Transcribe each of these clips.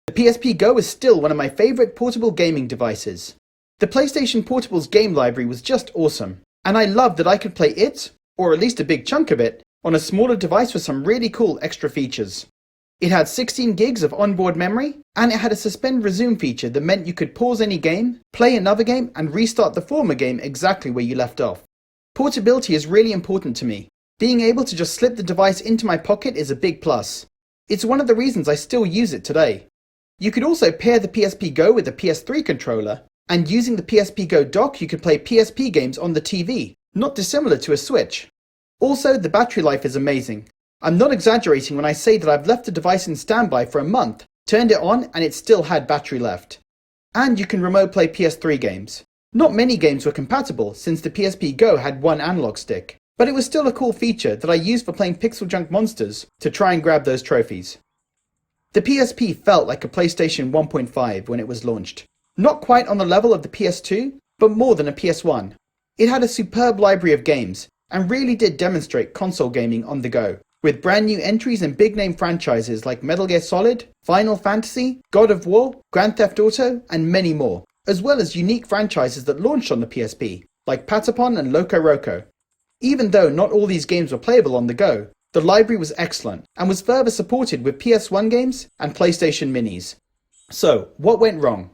The PSPGo is still one of my favorite portable gaming devices. The PlayStation Portable's game library was just awesome, and I loved that I could play it, or at least a big chunk of it, on a smaller device with some really cool extra features. It had 16 gigs of onboard memory, and it had a suspend resume feature that meant you could pause any game, play another game, and restart the former game exactly where you left off. Portability is really important to me. Being able to just slip the device into my pocket is a big plus. It's one of the reasons I still use it today. You could also pair the PSPGo with the PS3 controller, and using the PSPGo dock you could play PSP games on the TV, not dissimilar to a Switch. Also, the battery life is amazing. I'm not exaggerating when I say that I've left the device in standby for a month, turned it on, and it still had battery left. And you can remote play PS3 games. Not many games were compatible since the PSPGo had one analog stick, but it was still a cool feature that I used for playing Pixel Junk Monsters to try and grab those trophies. The PSP felt like a PlayStation 1.5 when it was launched. Not quite on the level of the PS2, but more than a PS1. It had a superb library of games, and really did demonstrate console gaming on the go, with brand new entries in big name franchises like Metal Gear Solid, Final Fantasy, God of War, Grand Theft Auto, and many more, as well as unique franchises that launched on the PSP, like Patapon and Loco Roco. Even though not all these games were playable on the go, the library was excellent, and was further supported with PS1 games and PlayStation Minis. So, what went wrong?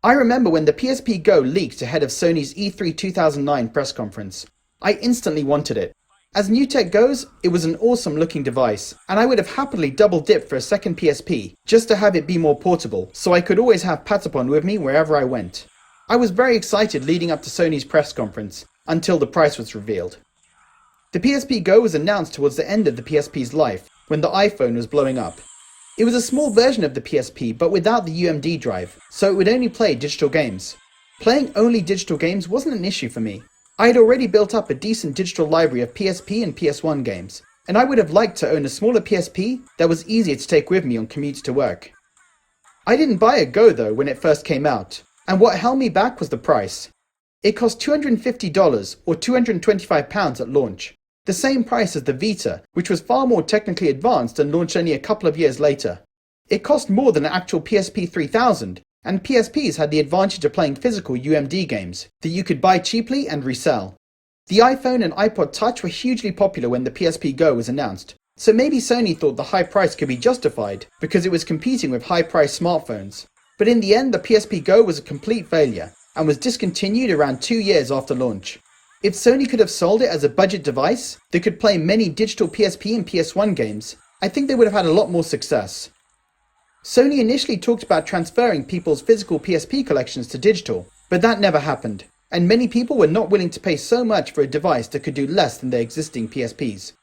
I remember when the PSPGo leaked ahead of Sony's E3 2009 press conference. I instantly wanted it. As new tech goes, it was an awesome looking device, and I would have happily double dipped for a second PSP, just to have it be more portable, so I could always have Patapon with me wherever I went. I was very excited leading up to Sony's press conference, until the price was revealed. The PSPGo was announced towards the end of the PSP's life, when the iPhone was blowing up. It was a small version of the PSP, but without the UMD drive, so it would only play digital games. Playing only digital games wasn't an issue for me. I had already built up a decent digital library of PSP and PS1 games, and I would have liked to own a smaller PSP that was easier to take with me on commutes to work. I didn't buy a Go though when it first came out, and what held me back was the price. It cost $250 or £225 at launch. The same price as the Vita, which was far more technically advanced and launched only a couple of years later. It cost more than an actual PSP 3000, and PSPs had the advantage of playing physical UMD games that you could buy cheaply and resell. The iPhone and iPod Touch were hugely popular when the PSPGo was announced, so maybe Sony thought the high price could be justified because it was competing with high-priced smartphones. But in the end, the PSPGo was a complete failure and was discontinued around 2 years after launch. If Sony could have sold it as a budget device that could play many digital PSP and PS1 games, I think they would have had a lot more success. Sony initially talked about transferring people's physical PSP collections to digital, but that never happened, and many people were not willing to pay so much for a device that could do less than their existing PSPs.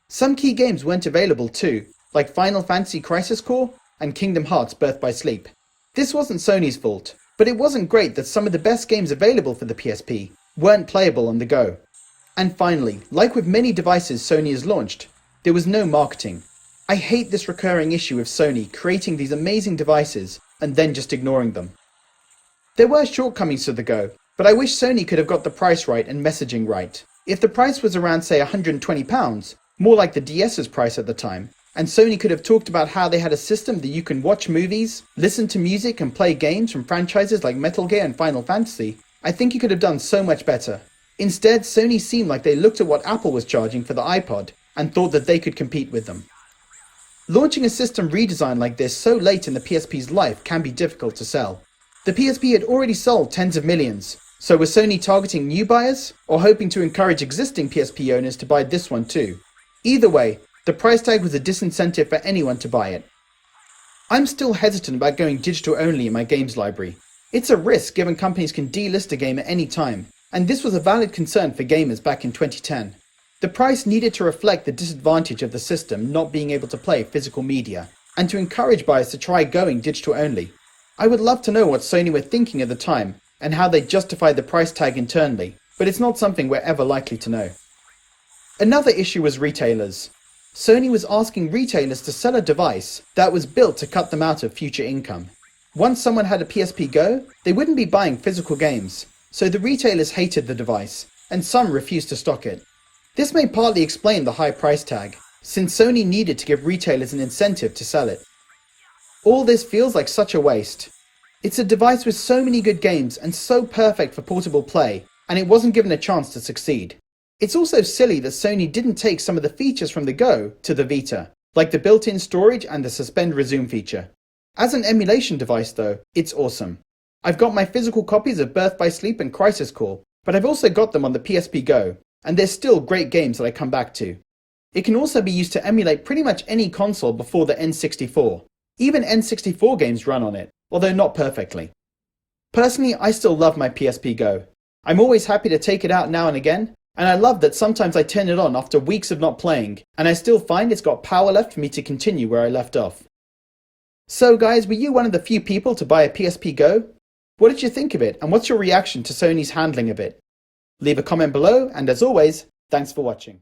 Some key games weren't available too, like Final Fantasy Crisis Core and Kingdom Hearts Birth by Sleep. This wasn't Sony's fault, but it wasn't great that some of the best games available for the PSP weren't playable on the go. And finally, like with many devices Sony has launched, there was no marketing. I hate this recurring issue of Sony creating these amazing devices and then just ignoring them. There were shortcomings to the Go, but I wish Sony could have got the price right and messaging right. If the price was around say £120, more like the DS's price at the time, and Sony could have talked about how they had a system that you can watch movies, listen to music and play games from franchises like Metal Gear and Final Fantasy, I think you could have done so much better. Instead, Sony seemed like they looked at what Apple was charging for the iPod and thought that they could compete with them. Launching a system redesign like this so late in the PSP's life can be difficult to sell. The PSP had already sold tens of millions, so was Sony targeting new buyers or hoping to encourage existing PSP owners to buy this one too? Either way, the price tag was a disincentive for anyone to buy it. I'm still hesitant about going digital only in my games library. It's a risk given companies can delist a game at any time, and this was a valid concern for gamers back in 2010. The price needed to reflect the disadvantage of the system not being able to play physical media, and to encourage buyers to try going digital only. I would love to know what Sony were thinking at the time, and how they justified the price tag internally, but it's not something we're ever likely to know. Another issue was retailers. Sony was asking retailers to sell a device that was built to cut them out of future income. Once someone had a PSPGo, they wouldn't be buying physical games, so the retailers hated the device, and some refused to stock it. This may partly explain the high price tag, since Sony needed to give retailers an incentive to sell it. All this feels like such a waste. It's a device with so many good games and so perfect for portable play, and it wasn't given a chance to succeed. It's also silly that Sony didn't take some of the features from the Go to the Vita, like the built-in storage and the suspend resume feature. As an emulation device though, it's awesome. I've got my physical copies of Birth by Sleep and Crisis Core, but I've also got them on the PSPGo, and they're still great games that I come back to. It can also be used to emulate pretty much any console before the N64. Even N64 games run on it, although not perfectly. Personally, I still love my PSPGo. I'm always happy to take it out now and again, and I love that sometimes I turn it on after weeks of not playing, and I still find it's got power left for me to continue where I left off. So guys, were you one of the few people to buy a PSPGo? What did you think of it, and what's your reaction to Sony's handling of it? Leave a comment below, and as always, thanks for watching.